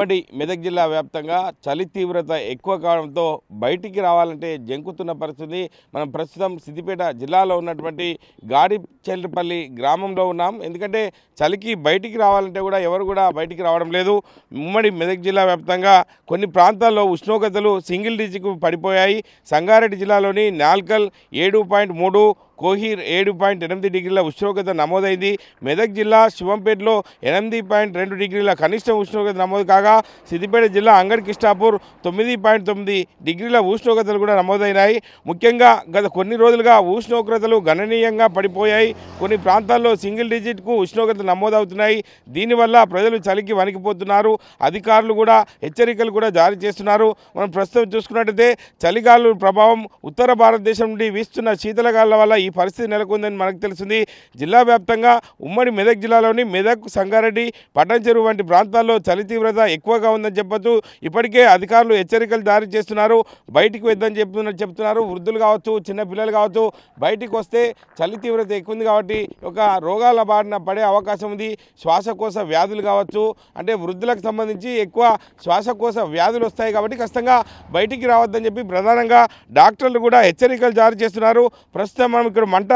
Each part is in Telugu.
ఉమ్మడి మెదక్ జిల్లా వ్యాప్తంగా చలి తీవ్రత ఎక్కువ కావడంతో బయటికి రావాలంటే జంకుతున్న పరిస్థితి. మనం ప్రస్తుతం సిద్దిపేట జిల్లాలో ఉన్నటువంటి గాడిచెల్లిపల్లి గ్రామంలో ఉన్నాం. ఎందుకంటే చలికి బయటికి రావాలంటే కూడా ఎవరు కూడా బయటికి రావడం లేదు. ఉమ్మడి మెదక్ జిల్లా వ్యాప్తంగా కొన్ని ప్రాంతాల్లో ఉష్ణోగ్రతలు సింగిల్ డిజిట్కు పడిపోయాయి. సంగారెడ్డి జిల్లాలోని నాల్కల్ 7.3, కోహీర్ 7.8 డిగ్రీల ఉష్ణోగ్రత నమోదైంది. మెదక్ జిల్లా శివంపేటలో 8.2 డిగ్రీల కనిష్ట ఉష్ణోగ్రత నమోదు కాగా సిద్దిపేట జిల్లా అంగడి కిష్టాపూర్ 9.9 డిగ్రీల ఉష్ణోగ్రతలు కూడా నమోదైనాయి. ముఖ్యంగా గత కొన్ని రోజులుగా ఉష్ణోగ్రతలు గణనీయంగా పడిపోయాయి. కొన్ని ప్రాంతాల్లో సింగిల్ డిజిట్కు ఉష్ణోగ్రత నమోదవుతున్నాయి. దీనివల్ల ప్రజలు చలికి వణికిపోతున్నారు. అధికారులు కూడా హెచ్చరికలు కూడా జారీ చేస్తున్నారు. మనం ప్రస్తుతం చూసుకున్నట్టయితే చలిగాలు ప్రభావం ఉత్తర భారతదేశం నుండి వీస్తున్న శీతలగాలుల వల్ల ఈ పరిస్థితి నెలకొందని మనకు తెలిసింది. జిల్లా వ్యాప్తంగా ఉమ్మడి మెదక్ జిల్లాలోని మెదక్, సంగారెడ్డి, పట్టణచెరువు వంటి ప్రాంతాల్లో చలి తీవ్రత ఎక్కువగా ఉందని చెప్పొచ్చు. ఇప్పటికే అధికారులు హెచ్చరికలు జారీ చేస్తున్నారు. బయటికి వద్దని చెప్తున్నారు. వృద్ధులు కావచ్చు, చిన్న పిల్లలు కావచ్చు, బయటికి వస్తే చలి తీవ్రత ఎక్కువ ఉంది కాబట్టి ఒక రోగాల బారిన పడే అవకాశం ఉంది. శ్వాసకోశ వ్యాధులు కావచ్చు, అంటే వృద్ధులకు సంబంధించి ఎక్కువ శ్వాసకోశ వ్యాధులు వస్తాయి కాబట్టి ఖచ్చితంగా బయటికి రావద్దని చెప్పి ప్రధానంగా డాక్టర్లు కూడా హెచ్చరికలు జారీ చేస్తున్నారు. ప్రస్తుతం మనం ఇక్కడ మంట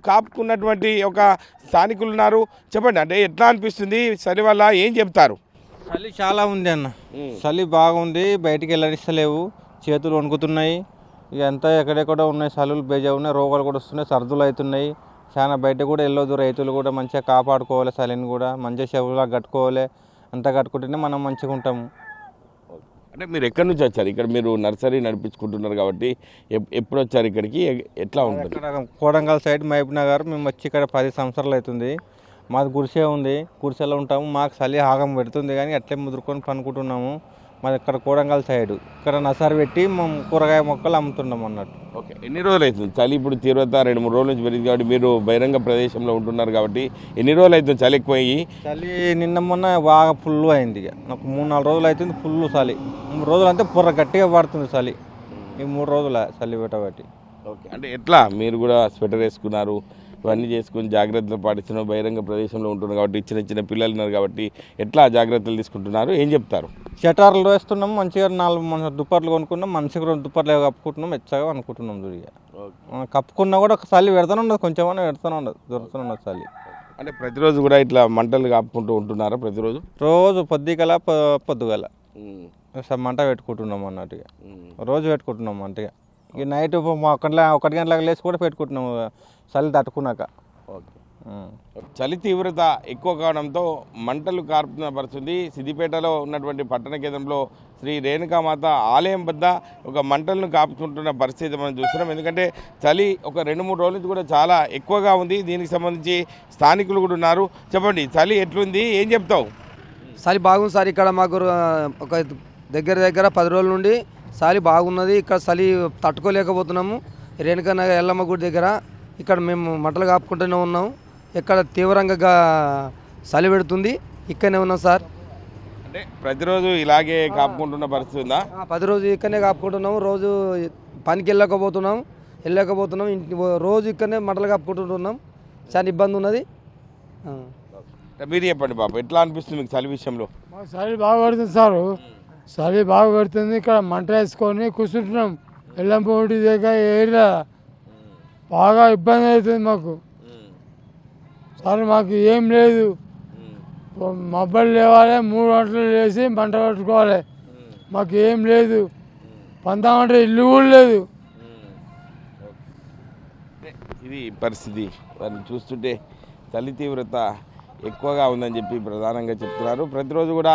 కాపుకున్నటువంటి ఒక స్థానికులు ఉన్నారు. చెప్పండి, అంటే ఎట్లా అనిపిస్తుంది చలి వల్ల, ఏం చెప్తారు? చలి చాలా ఉంది అన్న, చలి బాగుంది. బయటికి వెళ్ళనిస్తలేవు, చేతులు వణుకుతున్నాయి. ఇక అంతా ఎక్కడెక్కడ ఉన్నాయి, చలులు బేజా ఉన్నాయి, రోగాలు కూడా వస్తున్నాయి, సర్దులు అవుతున్నాయి. చాలా బయట కూడా వెళ్ళొద్దు. రైతులు కూడా మంచిగా కాపాడుకోవాలి, చలిని కూడా మంచిగా చెవులా కట్టుకోవాలి. అంతా కట్టుకుంటేనే మనం మంచిగా ఉంటాము. అంటే మీరు ఎక్కడి నుంచి వచ్చారు? ఇక్కడ మీరు నర్సరీ నడిపించుకుంటున్నారు కాబట్టి ఎప్పుడు వచ్చారు ఇక్కడికి? ఎట్లా ఉంటుంది? ఇక్కడ కోడంగల్ సైడ్ మహబూబ్ నగర్. మేము వచ్చి ఇక్కడ 10 సంవత్సరాలు అవుతుంది. మాది గుడిసె ఉంది, గుడిసెలో ఉంటాము. మాకు చలి ఆగం పెడుతుంది కానీ అట్లే ముదురుకొని పనుకుంటున్నాము. మాది ఇక్కడ కోడంగల్ సైడ్. ఇక్కడ నర్సరీ పెట్టి మేము కూరగాయ మొక్కలు అమ్ముతున్నాం అన్నట్టు. ఓకే, ఎన్ని రోజులు అవుతుంది చలి? ఇప్పుడు తీవ్రత 2-3 రోజుల నుంచి పెరిగింది కాబట్టి మీరు బహిరంగ ప్రదేశంలో ఉంటున్నారు కాబట్టి ఎన్ని రోజులు అవుతుంది చలి ఎక్కువ అయ్యి? చలి నిన్న మొన్న బాగా ఫుల్ అయింది. ఇక నాకు 3-4 రోజులు అవుతుంది ఫుల్ చలి. 3 రోజులు అంతే పొర్ర గట్టిగా పడుతుంది చలి. ఈ 3 రోజుల చలి పెట్టబట్టి. ఓకే, అంటే ఎట్లా మీరు కూడా స్వెటర్ వేసుకున్నారు, ఇవన్నీ చేసుకుని జాగ్రత్తలు పాటిస్తున్నారు, బహిరంగ ప్రదేశంలో ఉంటున్నారు కాబట్టి, చిన్న పిల్లలు ఉన్నారు కాబట్టి ఎట్లా జాగ్రత్తలు తీసుకుంటున్నారు, ఏం చెప్తారు? షటర్లు వేస్తున్నాం, మంచిగా 4 దుప్పట్లు కొనుక్కున్నాం, మనిషికి 2 దుప్పట్లు కప్పుకుంటున్నాం, మెచ్చగా అనుకుంటున్నాం. దురిగా కప్పుకున్నా కూడా చలి పెడతానే ఉండదు, కొంచెం పెడతానే ఉండదు, దొరుకుతూనే ఉండదు చలి. అంటే ప్రతిరోజు కూడా ఇట్లా మంటలు కాపుకుంటూ ఉంటున్నారా? ప్రతిరోజు రోజు పొద్దుగల మంట పెట్టుకుంటున్నాం అన్నట్టుగా. రోజు పెట్టుకుంటున్నాం మంటగా. ఇక నైట్ 1 గంటలకు లేచి కూడా పెట్టుకుంటున్నాము చలి తట్టుకున్నాక. ఓకే, చలి తీవ్రత ఎక్కువ కావడంతో మంటలు కార్పుతున్న పరిస్థితి. సిద్దిపేటలో ఉన్నటువంటి పట్టణ కేంద్రంలో శ్రీ రేణుకామాత ఆలయం వద్ద ఒక మంటలను కాపుకుంటున్న పరిస్థితి మనం చూస్తున్నాం. ఎందుకంటే చలి ఒక 2-3 రోజుల నుంచి కూడా చాలా ఎక్కువగా ఉంది. దీనికి సంబంధించి స్థానికులు కూడా ఉన్నారు. చెప్పండి, చలి ఎట్లుంది, ఏం చెప్తావు? చలి బాగుంది సార్. ఇక్కడ మాకు ఒక దగ్గర 10 రోజుల నుండి చలి బాగున్నది. ఇక్కడ చలి తట్టుకోలేకపోతున్నాము. రేణుకానగర్ ఎల్లమ్మ గుడి దగ్గర ఇక్కడ మేము మంటలు కాపుకుంటూనే ఉన్నాము. ఇక్కడ తీవ్రంగా చలి పెడుతుంది. ఇక్కడనే ఉన్నాం సార్. అంటే ప్రతిరోజు ఇలాగే కాపుకుంటున్న పరిస్థితి ఉందా? 10 రోజులు ఇక్కడనే కాపుకుంటున్నాము. రోజు పనికి వెళ్ళకపోతున్నాం. రోజు ఇక్కడనే మంటలు కాపుకుంటుంటున్నాం. చాలా ఇబ్బంది ఉన్నది. మీరు చెప్పండి బాబు, ఎట్లా అనిపిస్తుంది మీకు చలి విషయంలో? మాకు చలి బాగా పడుతుంది సారు, చలి బాగా పడుతుంది. ఇక్కడ మంట వేసుకొని కూర్చుంటున్నాం. ఎల్లంపూడి దగ్గర ఏరియా బాగా ఇబ్బంది అవుతుంది మాకు సార్. మాకు ఏం లేదు, మొబ్బలు లేవాలి, 3 గంటలు లేచి మంట పెట్టుకోవాలి. మాకు ఏం లేదు, పందామంటే ఇల్లు కూడా లేదు. ఇది పరిస్థితి. వారిని చూస్తుంటే చలి తీవ్రత ఎక్కువగా ఉందని చెప్పి ప్రధానంగా చెప్తున్నారు. ప్రతిరోజు కూడా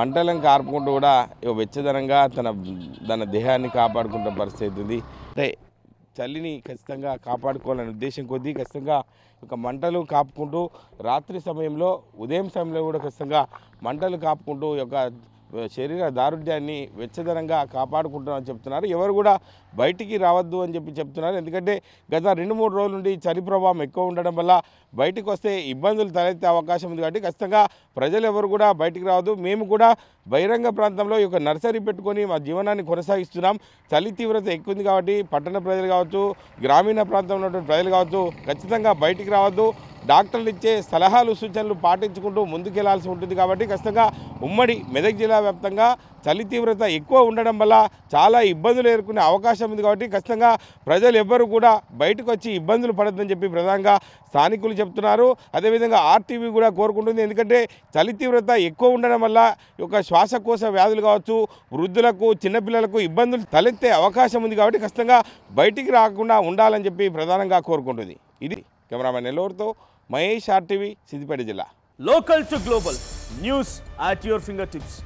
మంటలను కార్పుకుంటూ కూడా వెచ్చదనంగా తన దేహాన్ని కాపాడుకుంటున్న పరిస్థితి ఉంది. అంటే చలిని ఖచ్చితంగా కాపాడుకోవాలనే ఉద్దేశం కొద్దీ ఖచ్చితంగా ఒక మంటలు కాపుకుంటూ రాత్రి సమయంలో, ఉదయం సమయంలో కూడా ఖచ్చితంగా మంటలు కాపుకుంటూ యొక్క శరీర దారుఢ్యాన్ని వెచ్చదనంగా కాపాడుకుంటామని చెప్తున్నారు. ఎవరు కూడా బయటికి రావద్దు అని చెప్పి చెప్తున్నారు. ఎందుకంటే గత 2-3 రోజుల నుండి చలి ప్రభావం ఎక్కువ ఉండడం వల్ల బయటికి వస్తే ఇబ్బందులు తలెత్తే అవకాశం ఉంది కాబట్టి ఖచ్చితంగా ప్రజలు ఎవరు కూడా బయటికి రావద్దు. మేము కూడా బహిరంగ ప్రాంతంలో ఈ యొక్క నర్సరీ పెట్టుకొని మా జీవనాన్ని కొనసాగిస్తున్నాం. చలి తీవ్రత ఎక్కువ ఉంది కాబట్టి పట్టణ ప్రజలు కావచ్చు, గ్రామీణ ప్రాంతంలో ఉన్నటువంటి ప్రజలు కావచ్చు ఖచ్చితంగా బయటికి రావద్దు. డాక్టర్లు ఇచ్చే సలహాలు సూచనలు పాటించుకుంటూ ముందుకెళ్లాల్సి ఉంటుంది కాబట్టి ఖచ్చితంగా ఉమ్మడి మెదక్ జిల్లా వ్యాప్తంగా చలి తీవ్రత ఎక్కువ ఉండడం వల్ల చాలా ఇబ్బందులు ఎదుర్కొనే అవకాశం ఉంది కాబట్టి ఖచ్చితంగా ప్రజలు ఎవ్వరూ కూడా బయటకు వచ్చి ఇబ్బందులు పడద్దని చెప్పి ప్రధానంగా స్థానికులు చెప్తున్నారు. అదేవిధంగా ఆర్టీవీ కూడా కోరుకుంటుంది. ఎందుకంటే చలి తీవ్రత ఎక్కువ ఉండడం వల్ల ఒక శ్వాసకోశ వ్యాధులు కావచ్చు, వృద్ధులకు చిన్నపిల్లలకు ఇబ్బందులు తలెత్తే అవకాశం ఉంది కాబట్టి ఖచ్చితంగా బయటికి రాకుండా ఉండాలని చెప్పి ప్రధానంగా కోరుకుంటుంది. ఇది కెమెరామెన్ నెల్లూరుతో మహేష్, ఆర్టీవీ, సిద్దిపేట జిల్లా. Local to global news at your finger tips.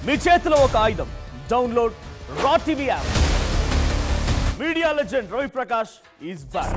మీ చేతిలో ఒక ఆయుధం. Download R TV app. Media legend Ravi Prakash is back.